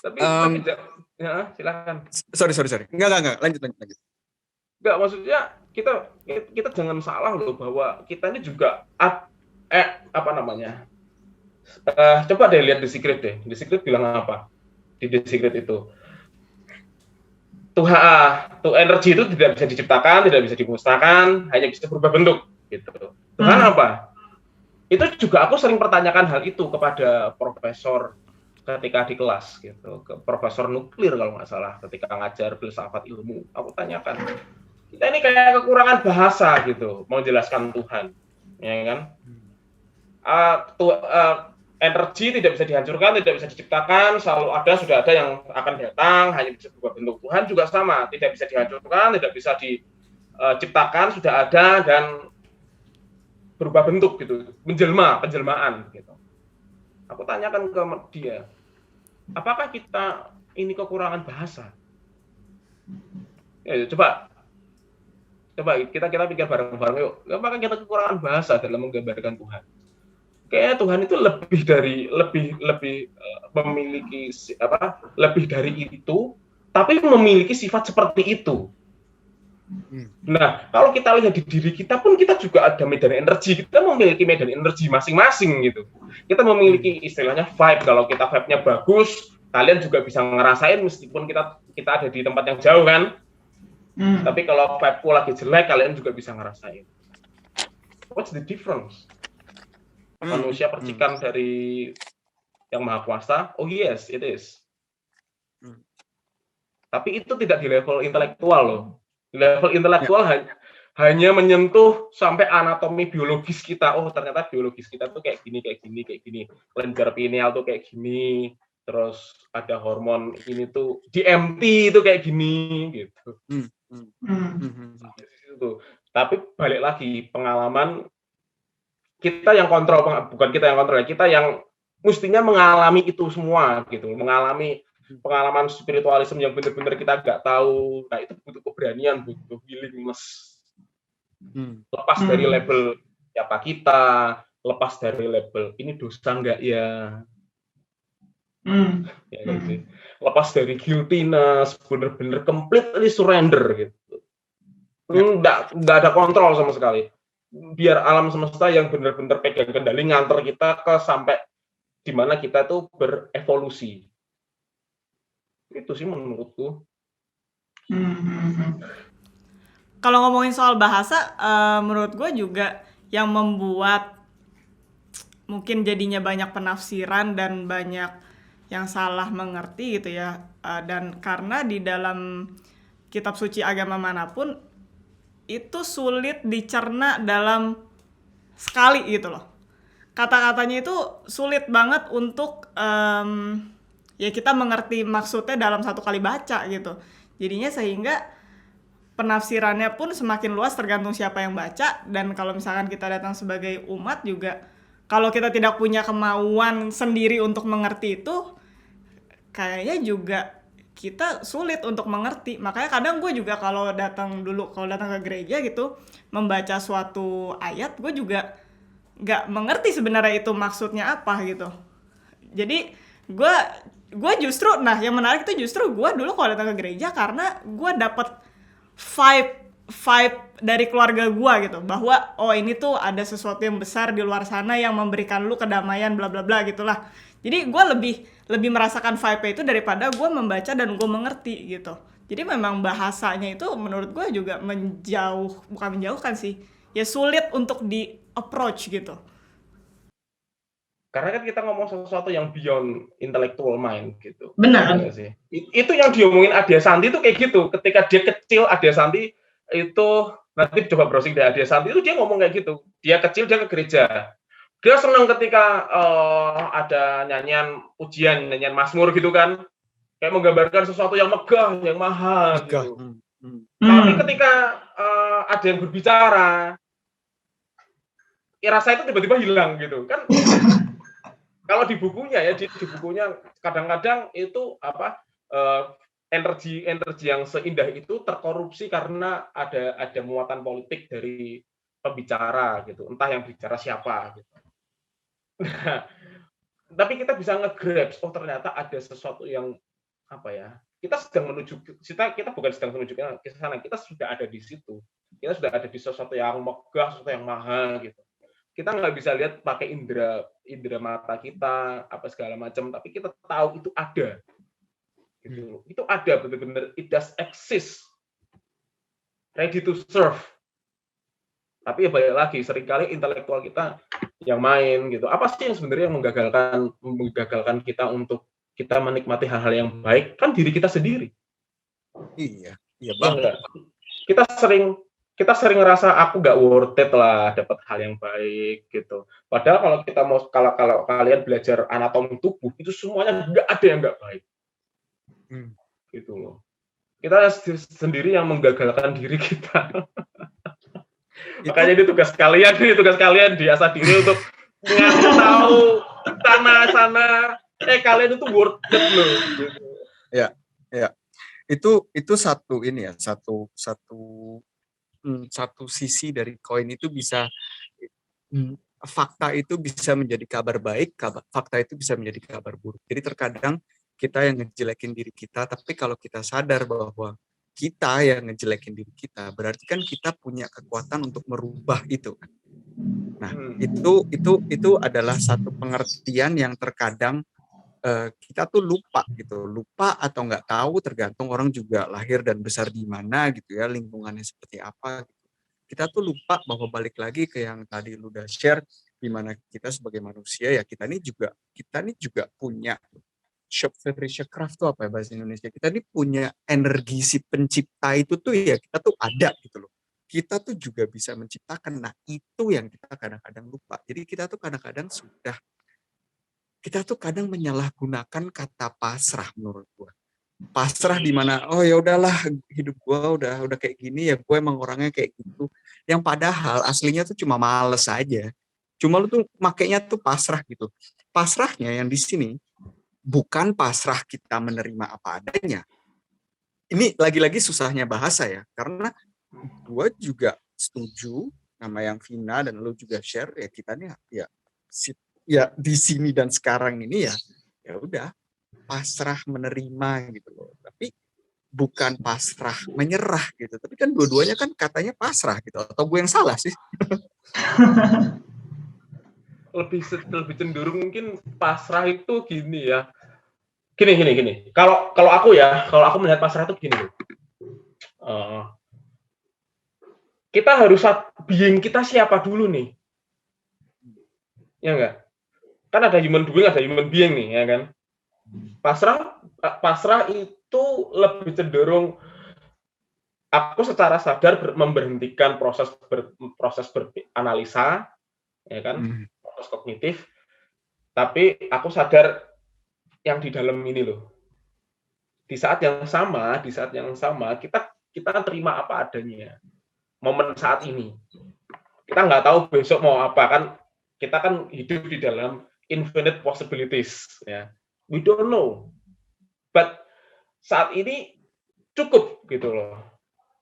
Tapi ya, silakan. Sorry. Enggak. Lanjut. Enggak, maksudnya kita jangan salah loh bahwa kita ini juga apa namanya? Coba deh lihat The Secret deh. The Secret bilang apa? Di The Secret itu. Tuh energi itu tidak bisa diciptakan, tidak bisa dimusnahkan, hanya bisa berubah bentuk gitu. Tuhan apa? Itu juga aku sering pertanyakan hal itu kepada profesor ketika di kelas gitu, ke profesor nuklir kalau nggak salah ketika ngajar filsafat ilmu. Aku tanyakan, kita ini kayak kekurangan bahasa gitu, mau jelaskan Tuhan, ya kan? Energi tidak bisa dihancurkan, tidak bisa diciptakan, sudah ada yang akan datang, hanya bisa berubah bentuk. Tuhan juga sama, tidak bisa dihancurkan, tidak bisa diciptakan, sudah ada dan berubah bentuk gitu, penjelmaan gitu. Aku tanyakan ke dia, apakah kita ini kekurangan bahasa? Ya, coba kita pikir bareng-bareng yuk. Apakah kita kekurangan bahasa dalam menggambarkan Tuhan? Kayaknya Tuhan itu lebih memiliki lebih dari itu, tapi memiliki sifat seperti itu. Nah, kalau kita lihat di diri kita pun kita juga ada medan energi. Kita memiliki medan energi masing-masing gitu. Kita memiliki istilahnya vibe. Kalau kita vibe-nya bagus, kalian juga bisa ngerasain meskipun kita ada di tempat yang jauh kan. Tapi kalau vibe-ku lagi jelek, kalian juga bisa ngerasain. What's the difference? Manusia percikan dari yang maha kuasa? Oh yes, it is. Tapi itu tidak di level intelektual loh. Di level intelektual hanya menyentuh sampai anatomi biologis kita. Oh ternyata biologis kita tuh kayak gini. Kelenjar pineal tuh kayak gini. Terus ada hormon ini tuh DMT itu kayak gini gitu. Tapi balik lagi pengalaman kita yang kontrol, bukan kita yang kontrol, kita yang mestinya mengalami itu semua gitu, mengalami pengalaman spiritualisme yang benar-benar kita nggak tahu. Nah itu butuh keberanian, butuh willingness. Lepas dari label siapa kita, lepas dari label ini dosa nggak ya, ya kan sih. Lepas dari guiltiness, benar-benar completely surrender gitu. Nggak ada kontrol sama sekali. Biar alam semesta yang benar-benar pegang kendali nganter kita ke sampai di mana kita tuh berevolusi. Itu sih menurutku. Kalau ngomongin soal bahasa, menurut gue juga yang membuat mungkin jadinya banyak penafsiran dan banyak yang salah mengerti gitu ya. Dan karena di dalam kitab suci agama manapun itu sulit dicerna dalam sekali gitu loh. Kata-katanya itu sulit banget untuk ya kita mengerti maksudnya dalam satu kali baca gitu. Jadinya sehingga penafsirannya pun semakin luas tergantung siapa yang baca. Dan kalau misalkan kita datang sebagai umat juga, kalau kita tidak punya kemauan sendiri untuk mengerti itu, kayaknya juga kita sulit untuk mengerti. Makanya kadang gue juga kalau datang ke gereja gitu, membaca suatu ayat, gue juga nggak mengerti sebenarnya itu maksudnya apa gitu. Jadi gue justru, yang menarik itu justru gue dulu kalau datang ke gereja karena gue dapet vibe dari keluarga gue gitu, bahwa oh ini tuh ada sesuatu yang besar di luar sana yang memberikan lu kedamaian bla bla bla gitulah. Jadi gue lebih merasakan vibe itu daripada gue membaca dan gue mengerti gitu. Jadi memang bahasanya itu menurut gue juga bukan menjauhkan sih, ya sulit untuk di approach gitu. Karena kan kita ngomong sesuatu yang beyond intellectual mind gitu. Benar. Sih. Itu yang diomongin Adia Santi itu kayak gitu. Ketika dia kecil, Adia Santi itu, nanti coba browsing deh, Adia Santi itu dia ngomong kayak gitu. Dia kecil, dia ke gereja. Dia senang ketika ada nyanyian pujian, nyanyian mazmur gitu kan. Kayak menggambarkan sesuatu yang megah, yang mahal gitu. Tapi ketika ada yang berbicara, ya rasa itu tiba-tiba hilang gitu kan. Kalau di bukunya ya, di bukunya kadang-kadang itu energi yang seindah itu terkorupsi karena ada muatan politik dari pembicara gitu, entah yang bicara siapa gitu. Nah, tapi kita bisa nge-grab, oh ternyata ada sesuatu yang apa ya? Kita sedang menuju kita bukan sedang menuju ke sana, kita sudah ada di situ. Kita sudah ada di sesuatu yang megah, sesuatu yang mahal gitu. Kita nggak bisa lihat pakai indera mata kita apa segala macam, tapi kita tahu itu ada. Gitu. Itu ada benar-benar, it does exist. Ready to serve. Tapi ya balik lagi, seringkali intelektual kita yang main gitu. Apa sih yang sebenarnya menggagalkan kita untuk kita menikmati hal-hal yang baik? Kan diri kita sendiri. Iya Ya bang. enggak? Kita sering ngerasa aku nggak worth it lah dapat hal yang baik gitu. Padahal kalau kalian belajar anatomi tubuh itu semuanya nggak ada yang nggak baik. Gitu loh. Kita sendiri yang menggagalkan diri kita. Makanya ini tugas kalian diasah diri untuk ngasih tahu sana kalian itu worth it loh. Gitu. Ya. Itu satu ini ya, satu sisi dari koin itu bisa fakta itu bisa menjadi kabar baik, fakta itu bisa menjadi kabar buruk. Jadi terkadang kita yang ngejelekin diri kita, tapi kalau kita sadar bahwa kita yang ngejelekin diri kita, berarti kan kita punya kekuatan untuk merubah itu. Nah, itu adalah satu pengertian yang terkadang kita tuh lupa atau nggak tahu, tergantung orang juga lahir dan besar di mana gitu ya, lingkungannya seperti apa gitu. Kita tuh lupa bahwa balik lagi ke yang tadi lu udah share, di mana kita sebagai manusia ya kita ini juga punya Schöpferische Kraft tuh apa ya bahasa Indonesia, kita ini punya energi si pencipta itu tuh ya, kita tuh ada gitu loh. Kita tuh juga bisa menciptakan. Nah itu yang kita kadang-kadang lupa. Jadi kita tuh kadang-kadang kadang menyalahgunakan kata pasrah menurut gue. Pasrah di mana oh ya udahlah hidup gue udah kayak gini ya, gue emang orangnya kayak gitu. Yang padahal aslinya tuh cuma males aja. Cuma lu tuh makainya tuh pasrah gitu. Pasrahnya yang di sini bukan pasrah kita menerima apa adanya. Ini lagi-lagi susahnya bahasa ya, karena gue juga setuju sama yang Vina dan lu juga share ya, kita nih ya di sini dan sekarang ini ya udah pasrah menerima gitu loh, tapi bukan pasrah menyerah gitu. Tapi kan dua-duanya kan katanya pasrah gitu, atau gue yang salah sih? lebih cenderung mungkin pasrah itu gini ya. Gini. Kalau aku melihat pasrah itu gini. Kita harus being kita siapa dulu nih. Ya enggak? Kan ada human doing, ada human being nih, ya kan? Pasrah itu lebih cenderung aku secara sadar memberhentikan proses beranalisa, ya kan? Proses kognitif. Tapi aku sadar yang di dalam ini loh. Di saat yang sama kita terima apa adanya. Momen saat ini. Kita nggak tahu besok mau apa, kan kita kan hidup di dalam infinite possibilities, ya. We don't know. But saat ini cukup gitu loh.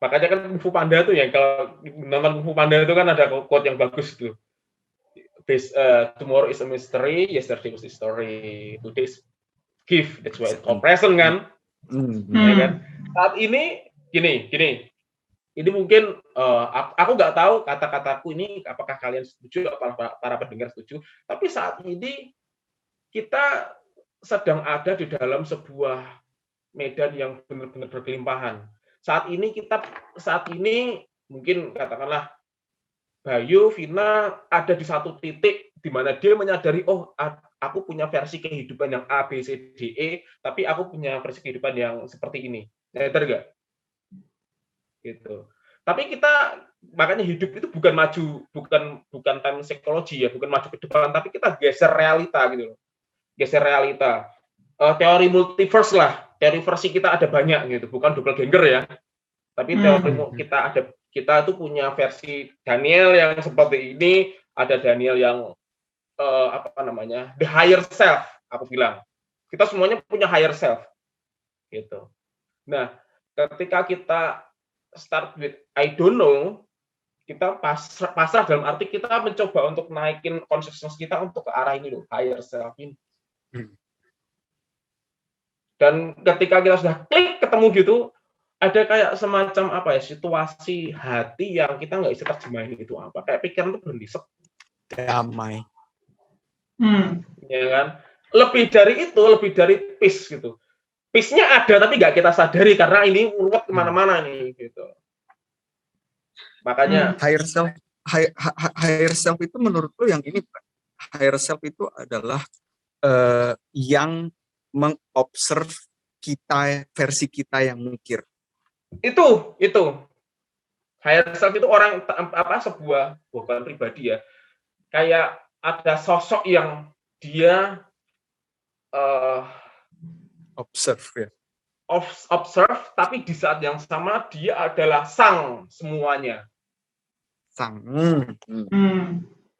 Makanya kan Kung Fu Panda tuh ya, kalau nonton Kung Fu Panda itu kan ada quote yang bagus tuh. Tomorrow is a mystery, yesterday was history, today is gift, that's why it's called present kan. Ya kan? Saat ini gini. Ini mungkin aku nggak tahu kata-kataku ini apakah kalian setuju, para pendengar setuju. Tapi saat ini kita sedang ada di dalam sebuah medan yang benar-benar berkelimpahan. Saat ini mungkin katakanlah Bayu, Vina ada di satu titik di mana dia menyadari, oh aku punya versi kehidupan yang A, B, C, D, E, tapi aku punya versi kehidupan yang seperti ini. Nyadar nggak? Gitu. Tapi kita makanya hidup itu bukan time psikologi ya, bukan maju ke depan, tapi kita geser realita gitu loh. Geser realita. Teori multiverse lah, teori versi kita ada banyak gitu, bukan doppelganger ya. Tapi teori kita tuh punya versi Daniel yang seperti ini, ada Daniel yang the higher self, aku bilang. Kita semuanya punya higher self. Gitu. Nah, ketika kita start with I don't know, kita pasrah dalam arti kita mencoba untuk naikin consciousness kita untuk ke arah ini loh, higher self ini. Dan ketika kita sudah klik ketemu gitu, ada kayak semacam apa ya, situasi hati yang kita nggak bisa terjemahin itu apa. Kayak pikiran tuh berhenti sep, Damai. ya kan? Lebih dari peace gitu. Peace-nya ada tapi nggak kita sadari karena ini urutan kemana-mana nih gitu. Makanya Higher self itu menurut lo yang ini, higher self itu adalah yang mengobserv kita, versi kita yang mikir. itu higher self itu orang sebuah bukan pribadi ya, kayak ada sosok yang dia Observe ya. observe, tapi di saat yang sama dia adalah sang semuanya.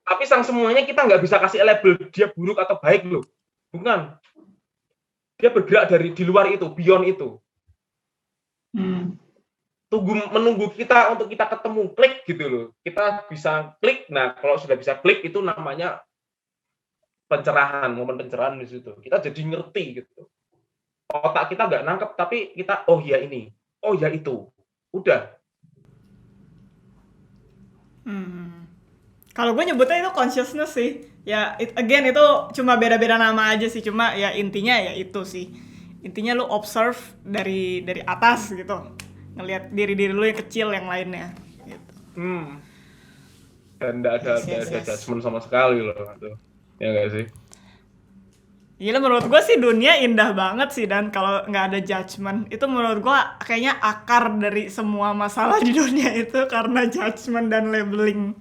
Tapi sang semuanya kita nggak bisa kasih label dia buruk atau baik loh, bukan. Dia bergerak dari di luar itu, beyond itu. Menunggu kita untuk kita ketemu, klik gitu loh. Kita bisa klik. Nah, kalau sudah bisa klik itu namanya pencerahan, momen pencerahan di situ. Kita jadi ngerti gitu. Otak kita nggak nangkep, tapi kita oh ya ini, oh ya itu, udah. Kalau gue nyebutnya itu consciousness sih. Ya, again itu cuma beda-beda nama aja sih. Cuma ya intinya ya itu sih. Intinya lu observe dari atas gitu. Ngelihat diri lu yang kecil yang lainnya. Gitu. Dan nggak ada judgement sama sekali loh. Ya nggak sih? Gila, menurut gue sih dunia indah banget sih, dan kalau nggak ada judgement itu menurut gue kayaknya akar dari semua masalah di dunia itu karena judgement dan labeling.